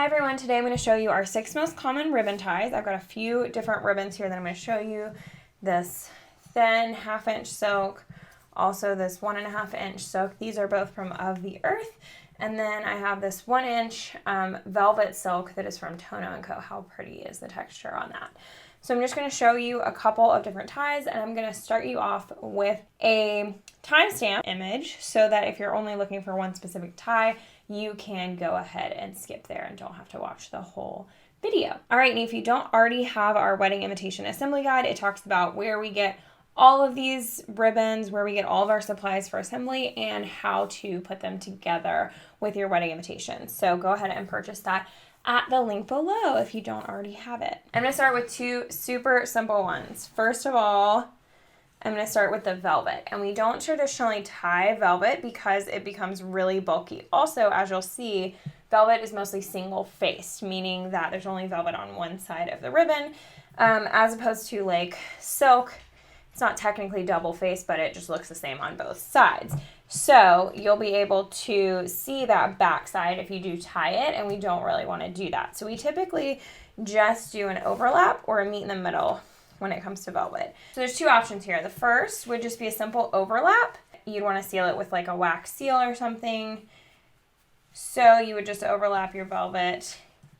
Hi everyone, today I'm going to show you our 6 most common ribbon ties. I've got a few different ribbons here that I'm going to show you. This thin 1/2 inch silk, also this 1.5 inch silk. These are both from Of the Earth. And then I have this 1 inch velvet silk that is from Tono & Co. How pretty is the texture on that? So I'm just going to show you a couple of different ties, and I'm going to start you off with a timestamp image so that if you're only looking for one specific tie, you can go ahead and skip there and don't have to watch the whole video. All right, and if you don't already have our wedding invitation assembly guide, it talks about where we get all of these ribbons, where we get all of our supplies for assembly, and how to put them together with your wedding invitation. So go ahead and purchase that at the link below if you don't already have it. I'm going to start with 2 super simple ones. First of all, I'm going to start with the velvet, and we don't traditionally tie velvet because it becomes really bulky. Also, as you'll see, velvet is mostly single-faced, meaning that there's only velvet on one side of the ribbon, as opposed to like silk. It's not technically double-faced, but it just looks the same on both sides. So you'll be able to see that back side if you do tie it, and we don't really want to do that. So we typically just do an overlap or a meet in the middle when it comes to velvet. So there's 2 options here. The first would just be a simple overlap. You'd want to seal it with like a wax seal or something. So you would just overlap your velvet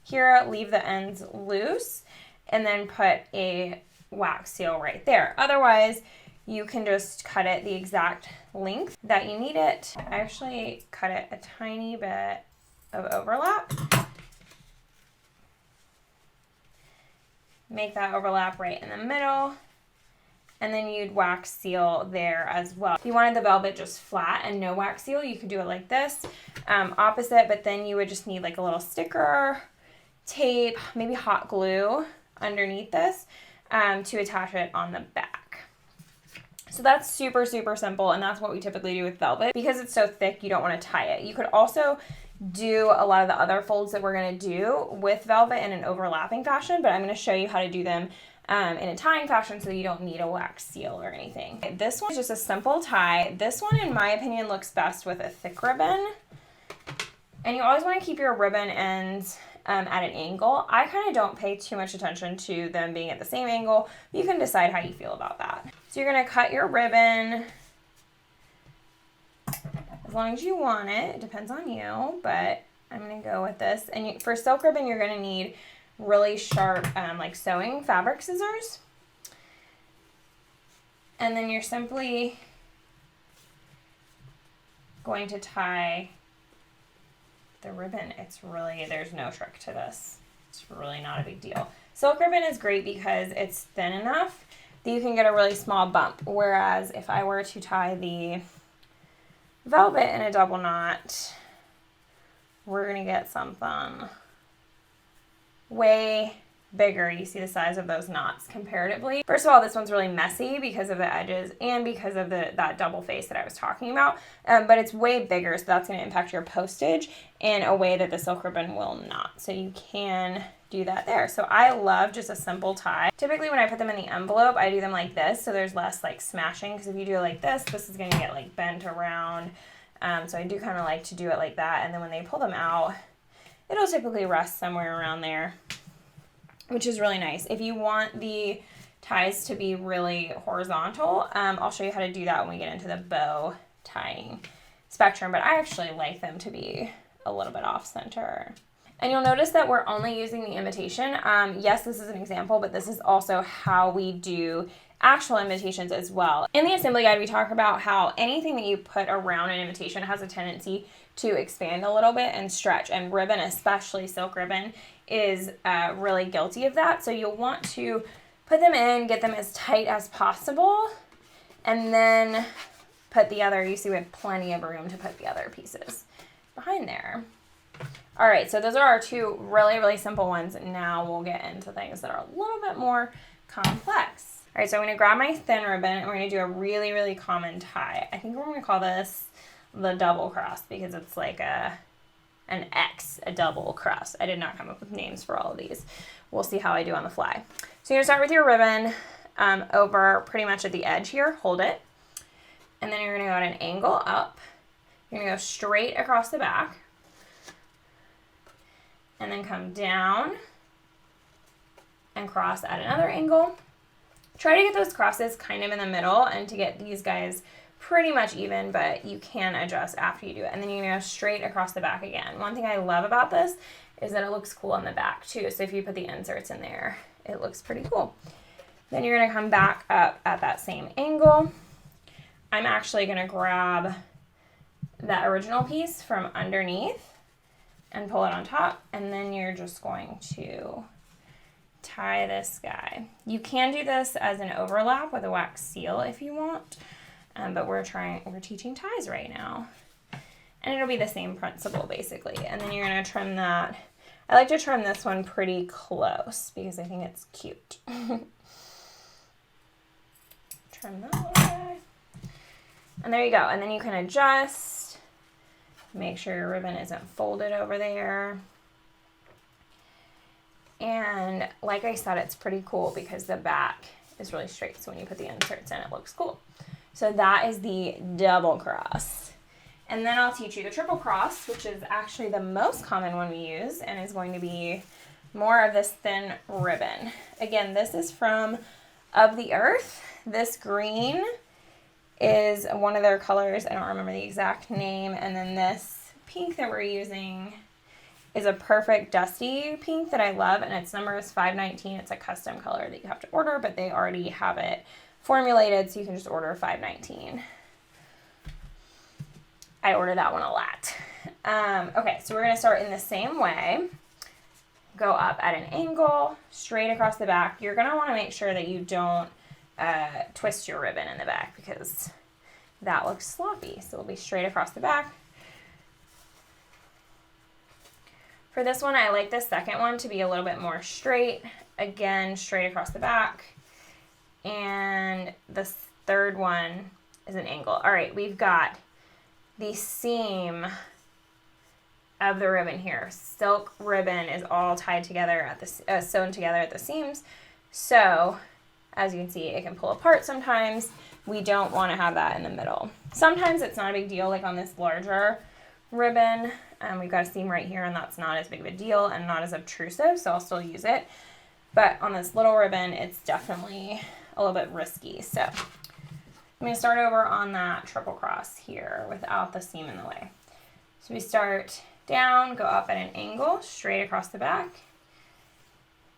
here, leave the ends loose, and then put a wax seal right there. Otherwise, you can just cut it the exact length that you need it. I actually cut it a tiny bit of overlap. Make that overlap right in the middle, and then you'd wax seal there as well. If you wanted the velvet just flat and no wax seal, you could do it like this, opposite, but then you would just need like a little sticker, tape, maybe hot glue underneath this to attach it on the back. So that's super, super simple, and that's what we typically do with velvet. Because it's so thick, you don't want to tie it. You could also do a lot of the other folds that we're going to do with velvet in an overlapping fashion, but I'm going to show you how to do them in a tying fashion so you don't need a wax seal or anything. Okay, this one is just a simple tie. This one, in my opinion, looks best with a thick ribbon. And you always want to keep your ribbon ends at an angle. I kind of don't pay too much attention to them being at the same angle. You can decide how you feel about that. So you're going to cut your ribbon as long as you want it. It depends on you, but I'm going to go with this. And for silk ribbon, you're going to need really sharp like sewing fabric scissors. And then you're simply going to tie the ribbon. It's really, there's no trick to this. It's really not a big deal. Silk ribbon is great because it's thin enough that you can get a really small bump. Whereas if I were to tie the velvet in a double knot, we're going to get something way bigger. You see the size of those knots comparatively. First of all, this one's really messy because of the edges and because of that double face that I was talking about, but it's way bigger, so that's going to impact your postage in a way that the silk ribbon will not. So you can do that there. So I love just a simple tie. Typically when I put them in the envelope, I do them like this so there's less like smashing, because if you do it like this is going to get like bent around. So I do kind of like to do it like that, and then when they pull them out, it'll typically rest somewhere around there, which is really nice. If you want the ties to be really horizontal, I'll show you how to do that when we get into the bow tying spectrum, but I actually like them to be a little bit off center. And you'll notice that we're only using the invitation. Yes, this is an example, but this is also how we do actual invitations as well. In the assembly guide, we talk about how anything that you put around an invitation has a tendency to expand a little bit and stretch, and ribbon, especially silk ribbon, is really guilty of that. So you'll want to put them in, get them as tight as possible, and then put the other, you see we have plenty of room to put the other pieces behind there. All right, so those are our 2 really, really simple ones. Now we'll get into things that are a little bit more complex. All right, so I'm going to grab my thin ribbon, and we're going to do a really, really common tie. I think we're going to call this the double cross because it's like an X, a double cross. I did not come up with names for all of these. We'll see how I do on the fly. So you're going to start with your ribbon over pretty much at the edge here. Hold it. And then you're going to go at an angle up. You're going to go straight across the back. and then come down and cross at another angle. Try to get those crosses kind of in the middle and to get these guys pretty much even, but you can adjust after you do it. And then you're gonna go straight across the back again. One thing I love about this is that it looks cool on the back too. So if you put the inserts in there, it looks pretty cool. Then you're gonna come back up at that same angle. I'm actually gonna grab that original piece from underneath and pull it on top, and then you're just going to tie this guy. You can do this as an overlap with a wax seal if you want, but we're teaching ties right now. And it'll be the same principle basically. And then you're gonna trim that. I like to trim this one pretty close because I think it's cute. Trim that away. And there you go. And then you can adjust. Make sure your ribbon isn't folded over there. And like I said, it's pretty cool because the back is really straight. So when you put the inserts in, it looks cool. So that is the double cross. And then I'll teach you the triple cross, which is actually the most common one we use and is going to be more of this thin ribbon. Again, this is from Of the Earth. This green is one of their colors. I don't remember the exact name. And then this pink that we're using is a perfect dusty pink that I love, and its number is 519. It's a custom color that you have to order, but they already have it formulated, so you can just order 519. I order that one a lot. Okay, so we're gonna start in the same way. Go up at an angle, straight across the back. You're gonna wanna make sure that you don't twist your ribbon in the back because that looks sloppy. So it'll be straight across the back. For this one, I like the second one to be a little bit more straight. Again, straight across the back. And the third one is an angle. All right, we've got the seam of the ribbon here. Silk ribbon is all tied together at the sewn together at the seams. So as you can see, it can pull apart sometimes. We don't want to have that in the middle. Sometimes it's not a big deal, like on this larger ribbon. We've got a seam right here, and that's not as big of a deal and not as obtrusive, so I'll still use it. But on this little ribbon, it's definitely a little bit risky. So I'm going to start over on that triple cross here without the seam in the way. So we start down, go up at an angle, straight across the back.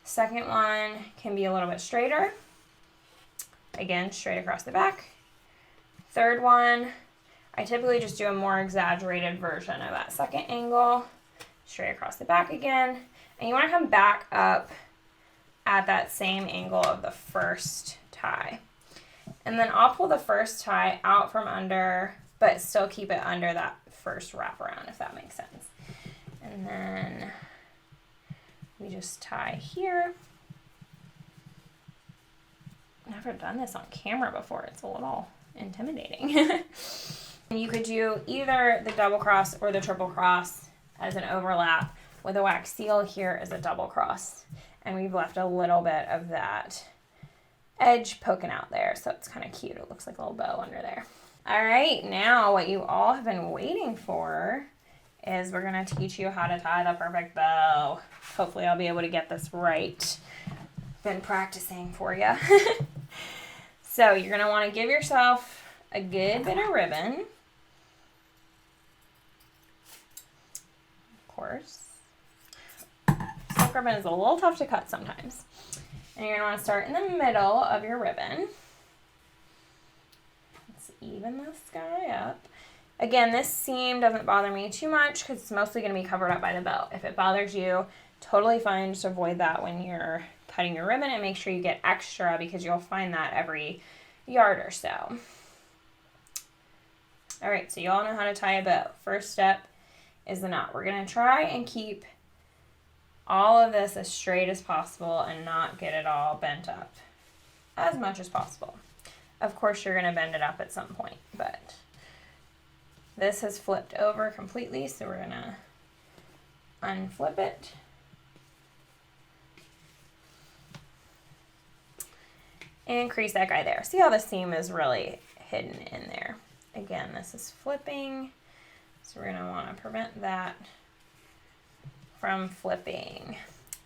Second one can be a little bit straighter. Again, straight across the back. Third one, I typically just do a more exaggerated version of that second angle, straight across the back again. And you want to come back up at that same angle of the first tie. And then I'll pull the first tie out from under, but still keep it under that first wraparound, if that makes sense. And then we just tie here. I've never done this on camera before. It's a little intimidating. And you could do either the double cross or the triple cross as an overlap with a wax seal here as a double cross. And we've left a little bit of that edge poking out there, so it's kind of cute. It looks like a little bow under there. All right, now what you all have been waiting for is we're gonna teach you how to tie the perfect bow. Hopefully I'll be able to get this right. Been practicing for you. So you're gonna wanna give yourself a good bit of ribbon. Of course. Silk ribbon is a little tough to cut sometimes. And you're gonna wanna start in the middle of your ribbon. Let's even this guy up. Again, this seam doesn't bother me too much because it's mostly gonna be covered up by the bow. If it bothers you, totally fine. Just avoid that when you're cutting your ribbon and make sure you get extra because you'll find that every yard or so. All right, so you all know how to tie a bow. First step is the knot. We're gonna try and keep all of this as straight as possible and not get it all bent up as much as possible. Of course, you're gonna bend it up at some point, but this has flipped over completely, so we're gonna unflip it. And crease that guy there. See how the seam is really hidden in there. Again, this is flipping, so we're gonna wanna prevent that from flipping.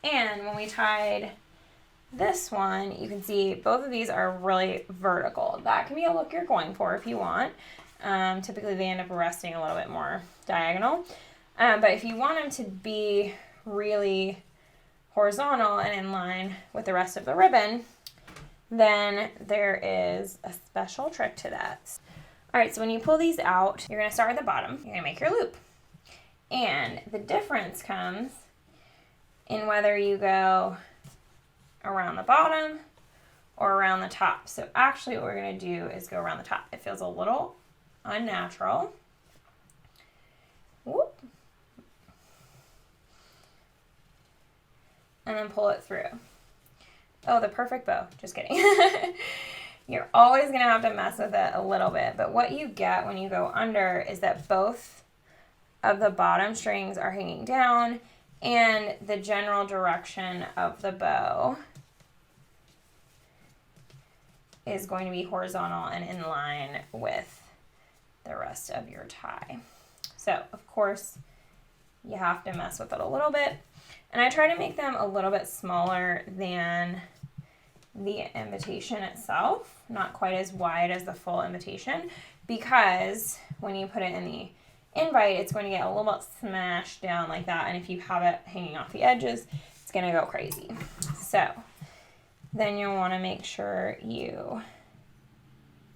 And when we tied this one, you can see both of these are really vertical. That can be a look you're going for if you want. Typically they end up resting a little bit more diagonal. But if you want them to be really horizontal and in line with the rest of the ribbon, then there is a special trick to that. All right, so when you pull these out, you're gonna start at the bottom. You're gonna make your loop. And the difference comes in whether you go around the bottom or around the top. So actually what we're gonna do is go around the top. It feels a little unnatural. Whoop. And then pull it through. Oh, the perfect bow. Just kidding. You're always going to have to mess with it a little bit. But what you get when you go under is that both of the bottom strings are hanging down and the general direction of the bow is going to be horizontal and in line with the rest of your tie. So, of course, you have to mess with it a little bit. And I try to make them a little bit smaller than the invitation itself, not quite as wide as the full invitation, because when you put it in the invite, it's going to get a little bit smashed down like that. And if you have it hanging off the edges, it's going to go crazy. So then you'll want to make sure you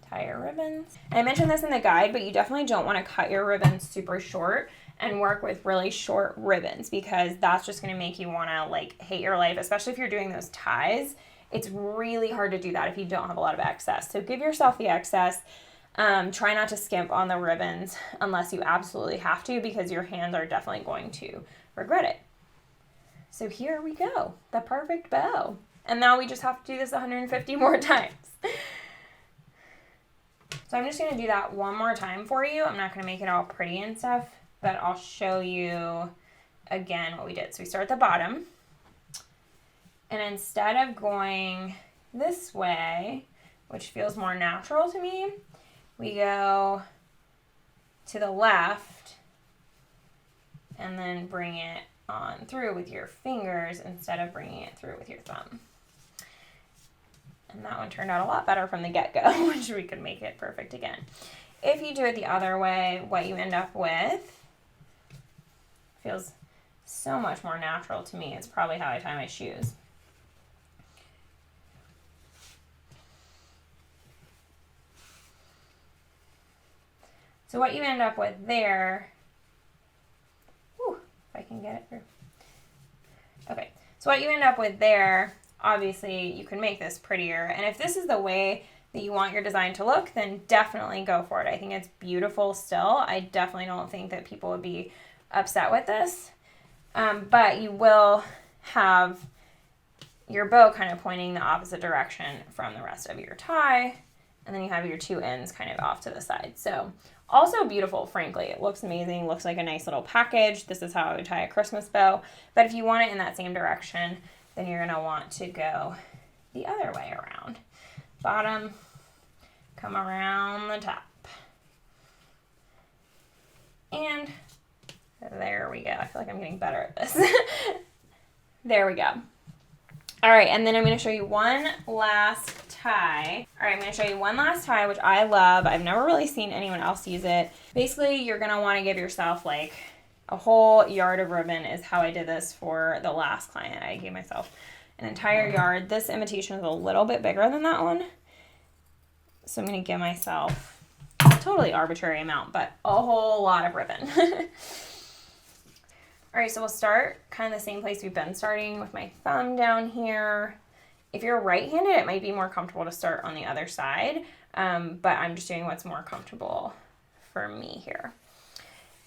tie your ribbons. And I mentioned this in the guide, but you definitely don't want to cut your ribbons super short and work with really short ribbons, because that's just going to make you want to like hate your life, especially if you're doing those ties. It's really hard to do that if you don't have a lot of excess. So give yourself the excess. Try not to skimp on the ribbons unless you absolutely have to, because your hands are definitely going to regret it. So here we go, the perfect bow. And now we just have to do this 150 more times. So I'm just going to do that one more time for you. I'm not going to make it all pretty and stuff, but I'll show you again what we did. So we start at the bottom, and instead of going this way, which feels more natural to me, we go to the left and then bring it on through with your fingers instead of bringing it through with your thumb. And that one turned out a lot better from the get-go, which we could make it perfect again. If you do it the other way, what you end up with feels so much more natural to me. It's probably how I tie my shoes. So what you end up with there, if I can get it through. Okay, so what you end up with there, obviously you can make this prettier. And if this is the way that you want your design to look, then definitely go for it. I think it's beautiful still. I definitely don't think that people would be upset with this. But you will have your bow kind of pointing the opposite direction from the rest of your tie. And then you have your two ends kind of off to the side. So also beautiful, frankly. It looks amazing. Looks like a nice little package. This is how I would tie a Christmas bow. But if you want it in that same direction, then you're going to want to go the other way around. Bottom, come around the top. And there we go. I feel like I'm getting better at this. There we go. All right, and then I'm going to show you one last tie. All right, I'm going to show you one last tie, which I love. I've never really seen anyone else use it. Basically, you're going to want to give yourself like a whole yard of ribbon is how I did this for the last client. I gave myself an entire yard. This invitation is a little bit bigger than that one. So I'm going to give myself a totally arbitrary amount, but a whole lot of ribbon. All right, so we'll start kind of the same place we've been starting with my thumb down here. If you're right-handed, it might be more comfortable to start on the other side, but I'm just doing what's more comfortable for me here.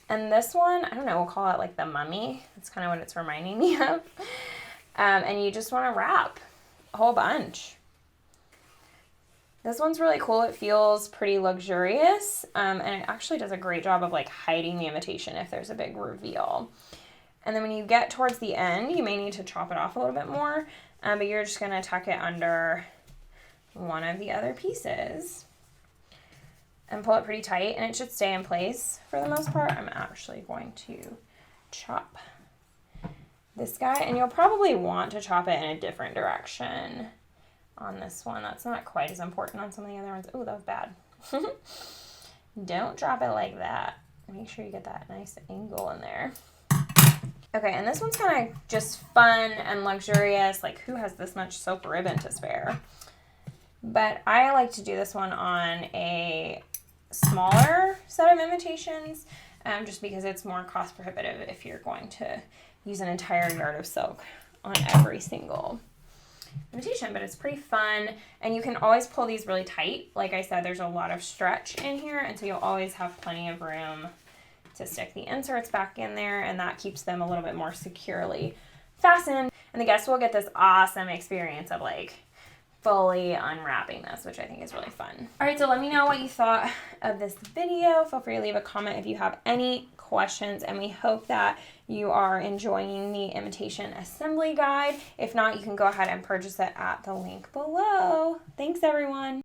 And this one, I don't know, we'll call it like the mummy. That's kind of what it's reminding me of. And you just want to wrap a whole bunch. This one's really cool. It feels pretty luxurious, and it actually does a great job of like hiding the invitation if there's a big reveal. And then when you get towards the end, you may need to chop it off a little bit more, but you're just going to tuck it under one of the other pieces and pull it pretty tight, and it should stay in place for the most part. I'm actually going to chop this guy, and you'll probably want to chop it in a different direction on this one. That's not quite as important on some of the other ones. Oh, that was bad. Don't drop it like that. Make sure you get that nice angle in there. Okay, and this one's kind of just fun and luxurious. Like, who has this much silk ribbon to spare? But I like to do this one on a smaller set of imitations, just because it's more cost prohibitive if you're going to use an entire yard of silk on every single imitation. But it's pretty fun, and you can always pull these really tight. Like I said, there's a lot of stretch in here, and so you'll always have plenty of room to stick the inserts back in there, and that keeps them a little bit more securely fastened. And the guests will get this awesome experience of like fully unwrapping this, which I think is really fun. All right, so let me know what you thought of this video. Feel free to leave a comment if you have any questions, and we hope that you are enjoying the imitation assembly guide. If not, you can go ahead and purchase it at the link below. Thanks, everyone.